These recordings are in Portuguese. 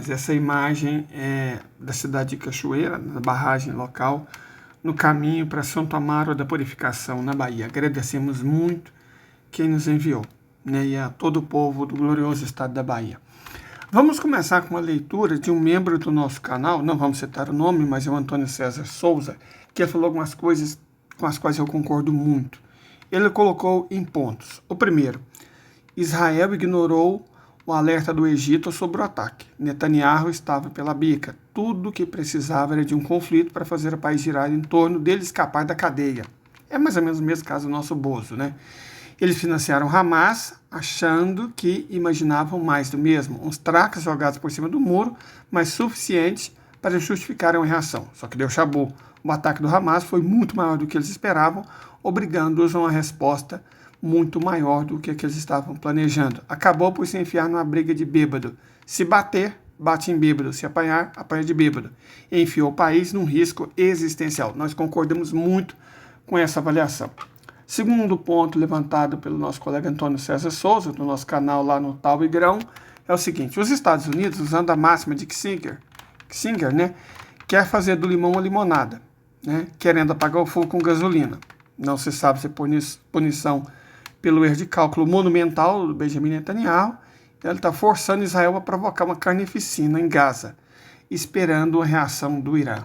Essa imagem é da cidade de Cachoeira, na barragem local, no caminho para Santo Amaro da Purificação, na Bahia. Agradecemos muito quem nos enviou, né, e a todo o povo do glorioso estado da Bahia. Vamos começar com a leitura de um membro do nosso canal, não vamos citar o nome, mas é o Antônio César Souza, que ele falou algumas coisas com as quais eu concordo muito. Ele colocou em pontos. O primeiro, Israel ignorou o alerta do Egito sobre o ataque. Netanyahu estava pela bica. Tudo o que precisava era de um conflito para fazer o país girar em torno dele escapar da cadeia. É mais ou menos o mesmo caso do nosso Bozo, né? Eles financiaram Hamas, achando que imaginavam mais do mesmo. Uns tracas jogados por cima do muro, mas suficientes para justificar uma reação. Só que deu chabu. O ataque do Hamas foi muito maior do que eles esperavam, obrigando-os a uma resposta muito maior do que eles estavam planejando. Acabou por se enfiar numa briga de bêbado. Se bater, bate em bêbado. Se apanhar, apanha de bêbado. E enfiou o país num risco existencial. Nós concordamos muito com essa avaliação. Segundo ponto levantado pelo nosso colega Antônio César Souza, do nosso canal lá no Tal e Grão, é o seguinte: os Estados Unidos, usando a máxima de Kissinger, né, quer fazer do limão uma limonada, né, querendo apagar o fogo com gasolina. Não se sabe se punição pelo erro de cálculo monumental do Benjamin Netanyahu, ele está forçando Israel a provocar uma carnificina em Gaza, esperando a reação do Irã.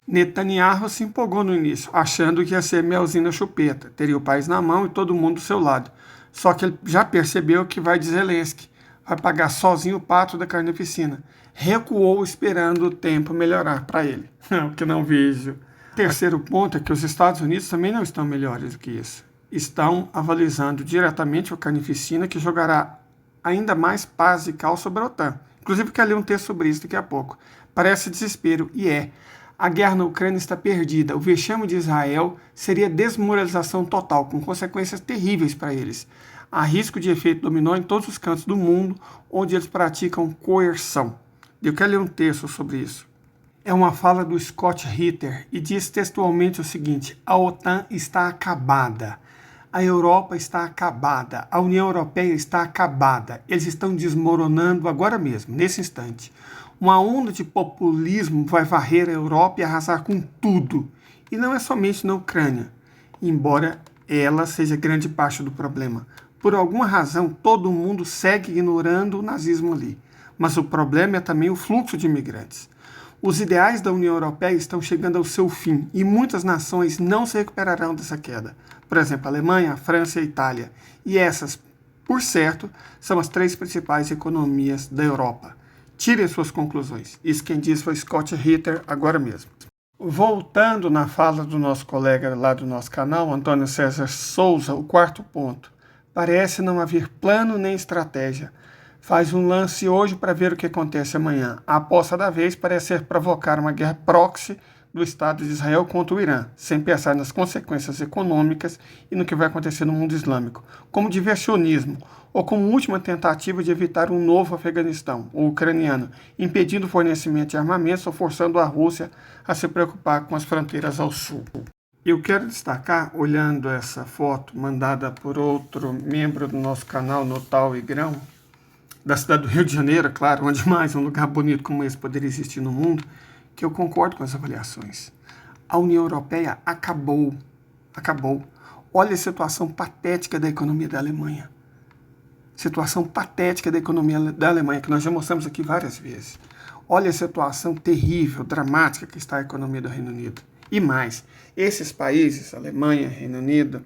Netanyahu se empolgou no início, achando que ia ser melzinho na chupeta, teria o país na mão e todo mundo do seu lado. Só que ele já percebeu que vai de Zelensky, vai pagar sozinho o pato da carnificina. Recuou esperando o tempo melhorar para ele. O que não vejo. Terceiro ponto é que os Estados Unidos também não estão melhores do que isso. Estão avalizando diretamente a carnificina, que jogará ainda mais paz e caos sobre a OTAN. Inclusive, quero ler um texto sobre isso daqui a pouco. Parece desespero, e é. A guerra na Ucrânia está perdida. O vexame de Israel seria desmoralização total, com consequências terríveis para eles. Há risco de efeito dominó em todos os cantos do mundo onde eles praticam coerção. Eu quero ler um texto sobre isso. É uma fala do Scott Ritter e diz textualmente o seguinte: a OTAN está acabada. A Europa está acabada, a União Europeia está acabada. Eles estão desmoronando agora mesmo, nesse instante. Uma onda de populismo vai varrer a Europa e arrasar com tudo. E não é somente na Ucrânia, embora ela seja grande parte do problema. Por alguma razão, todo mundo segue ignorando o nazismo ali. Mas o problema é também o fluxo de imigrantes. Os ideais da União Europeia estão chegando ao seu fim e muitas nações não se recuperarão dessa queda. Por exemplo, a Alemanha, a França e a Itália. E essas, por certo, são as três principais economias da Europa. Tirem suas conclusões. Isso quem disse foi Scott Ritter agora mesmo. Voltando na fala do nosso colega lá do nosso canal, Antônio César Souza, o quarto ponto. Parece não haver plano nem estratégia. Faz um lance hoje para ver o que acontece amanhã. A aposta da vez parece ser provocar uma guerra proxy do Estado de Israel contra o Irã, sem pensar nas consequências econômicas e no que vai acontecer no mundo islâmico, como diversionismo, ou como última tentativa de evitar um novo Afeganistão, o ucraniano, impedindo o fornecimento de armamentos ou forçando a Rússia a se preocupar com as fronteiras ao sul. Eu quero destacar, olhando essa foto mandada por outro membro do nosso canal, no Tal e Grão, da cidade do Rio de Janeiro, claro, onde mais um lugar bonito como esse poderia existir no mundo, que eu concordo com as avaliações. A União Europeia acabou. Olha a situação patética da economia da Alemanha. Situação patética da economia da Alemanha, que nós já mostramos aqui várias vezes. Olha a situação terrível, dramática que está a economia do Reino Unido. E mais, esses países, Alemanha, Reino Unido,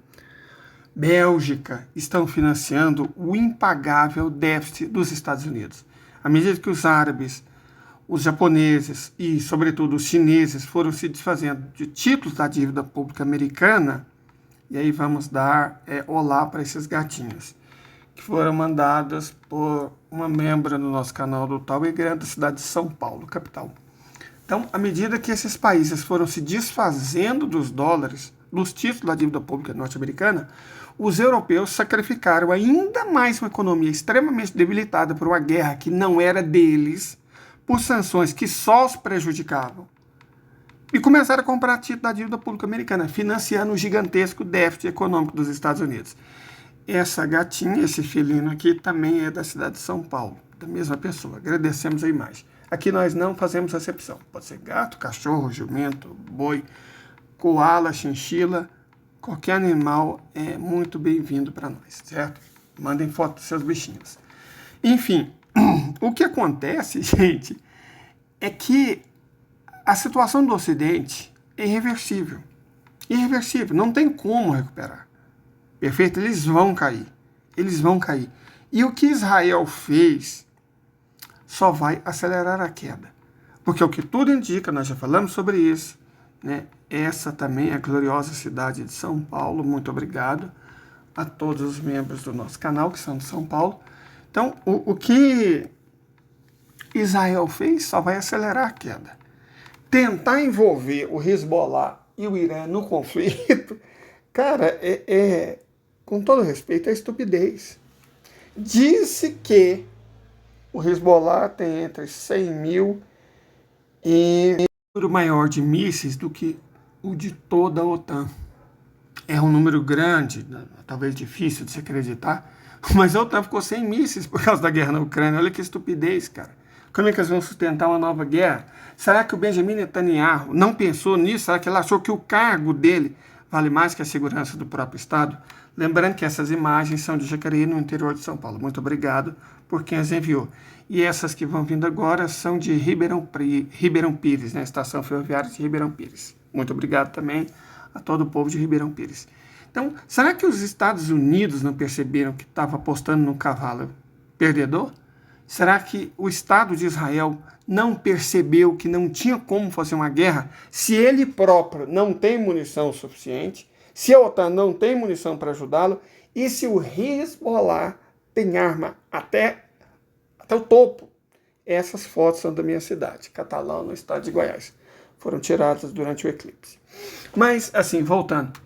Bélgica, estão financiando o impagável déficit dos Estados Unidos. À medida que os árabes, os japoneses e, sobretudo, os chineses foram se desfazendo de títulos da dívida pública americana, e aí vamos dar olá para esses gatinhos, que foram mandados por uma membra no nosso canal do Tal e Grande, da cidade de São Paulo, capital. Então, à medida que esses países foram se desfazendo dos dólares, dos títulos da dívida pública norte-americana, os europeus sacrificaram ainda mais uma economia extremamente debilitada por uma guerra que não era deles, por sanções que só os prejudicavam, e começaram a comprar títulos da dívida pública americana, financiando o gigantesco déficit econômico dos Estados Unidos. Essa gatinha, esse felino aqui, também é da cidade de São Paulo. da mesma pessoa. Agradecemos a imagem. Aqui nós não fazemos acepção. Pode ser gato, cachorro, jumento, boi, coala, chinchila, qualquer animal é muito bem-vindo para nós, certo? Mandem foto dos seus bichinhos. Enfim, o que acontece, gente, é que a situação do Ocidente é irreversível. Irreversível, não tem como recuperar. Perfeito? Eles vão cair. Eles vão cair. E o que Israel fez só vai acelerar a queda. Porque o que tudo indica, nós já falamos sobre isso, né? Essa também é a gloriosa cidade de São Paulo. Muito obrigado a todos os membros do nosso canal que são de São Paulo. Então, o que Israel fez só vai acelerar a queda. Tentar envolver o Hezbollah e o Irã no conflito, cara, com todo respeito, é estupidez. Disse que o Hezbollah tem entre 100 mil e um número maior de mísseis do que o de toda a OTAN. É um número grande, talvez difícil de se acreditar, mas a OTAN ficou sem mísseis por causa da guerra na Ucrânia. Olha que estupidez, cara. Como é que eles vão sustentar uma nova guerra? Será que o Benjamin Netanyahu não pensou nisso? Será que ele achou que o cargo dele vale mais que a segurança do próprio Estado? Lembrando que essas imagens são de Jacareí, no interior de São Paulo. Muito obrigado por quem as enviou. E essas que vão vindo agora são de Ribeirão Pires, né? Estação Ferroviária de Ribeirão Pires. Muito obrigado também a todo o povo de Ribeirão Pires. Então, será que os Estados Unidos não perceberam que estava apostando no cavalo perdedor? Será que o Estado de Israel não percebeu que não tinha como fazer uma guerra se ele próprio não tem munição suficiente, se a OTAN não tem munição para ajudá-lo e se o Hezbollah tem arma até o topo? Essas fotos são da minha cidade, Catalão, no estado de Goiás. Foram tiradas durante o eclipse. Mas, assim, voltando.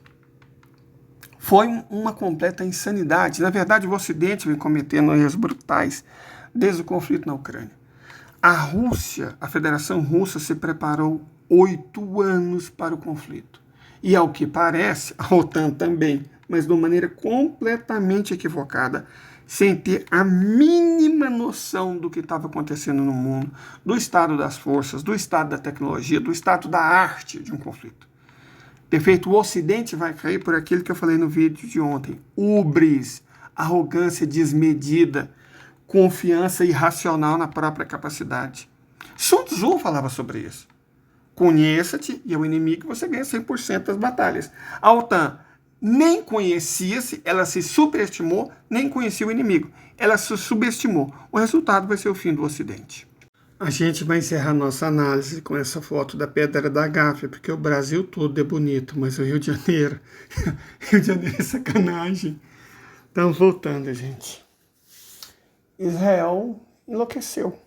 Foi uma completa insanidade. Na verdade, o Ocidente vem cometendo erros brutais desde o conflito na Ucrânia. A Rússia, a Federação Russa, se preparou 8 anos para o conflito. E, ao que parece, a OTAN também, mas de uma maneira completamente equivocada, sem ter a mínima noção do que estava acontecendo no mundo, do estado das forças, do estado da tecnologia, do estado da arte de um conflito. Perfeito? O Ocidente vai cair por aquilo que eu falei no vídeo de ontem. Hubris, arrogância desmedida, confiança irracional na própria capacidade. Sun Tzu falava sobre isso. Conheça-te e ao inimigo você ganha 100% das batalhas. A OTAN nem conhecia-se, ela se superestimou, nem conhecia o inimigo. Ela se subestimou. O resultado vai ser o fim do Ocidente. A gente vai encerrar nossa análise com essa foto da Pedra da Gávea, porque o Brasil todo é bonito, mas o Rio de Janeiro, Rio de Janeiro é sacanagem. Então, voltando, gente. Israel enlouqueceu.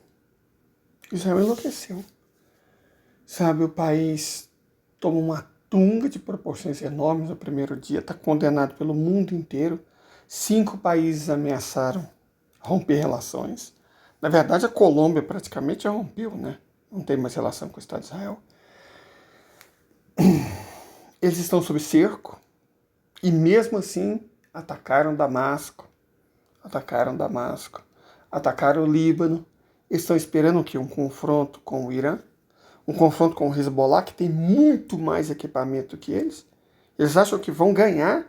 Israel enlouqueceu. Sabe, o país toma uma tunga de proporções enormes no primeiro dia, está condenado pelo mundo inteiro. 5 países ameaçaram romper relações. Na verdade, a Colômbia praticamente já rompeu, né? Não tem mais relação com o Estado de Israel. Eles estão sob cerco e, mesmo assim, atacaram Damasco. Atacaram o Líbano. Estão esperando o quê? Um confronto com o Irã? Um confronto com o Hezbollah, que tem muito mais equipamento que eles. Eles acham que vão ganhar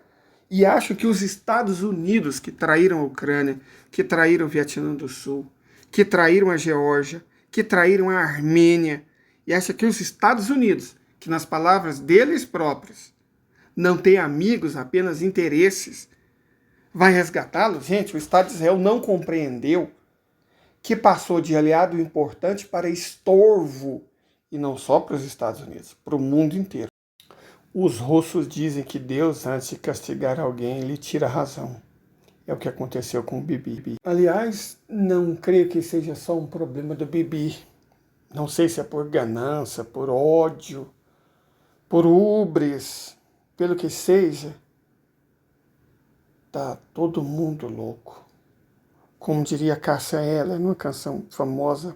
e acham que os Estados Unidos, que traíram a Ucrânia, que traíram o Vietnã do Sul, que traíram a Geórgia, que traíram a Armênia, e acham que os Estados Unidos, que nas palavras deles próprios, não tem amigos, apenas interesses, vai resgatá-los? Gente, o Estado de Israel não compreendeu que passou de aliado importante para estorvo, e não só para os Estados Unidos, para o mundo inteiro. Os russos dizem que Deus, antes de castigar alguém, lhe tira a razão. É o que aconteceu com o Bibi. Aliás, não creio que seja só um problema do Bibi. Não sei se é por ganância, por ódio, por hubris, pelo que seja. Tá todo mundo louco. Como diria Cássia Eller, numa canção famosa,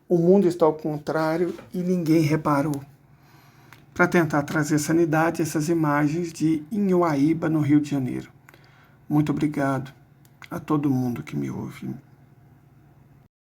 o mundo está ao contrário e ninguém reparou. Para tentar trazer sanidade, essas imagens de Inhoaíba, no Rio de Janeiro. Muito obrigado a todo mundo que me ouve.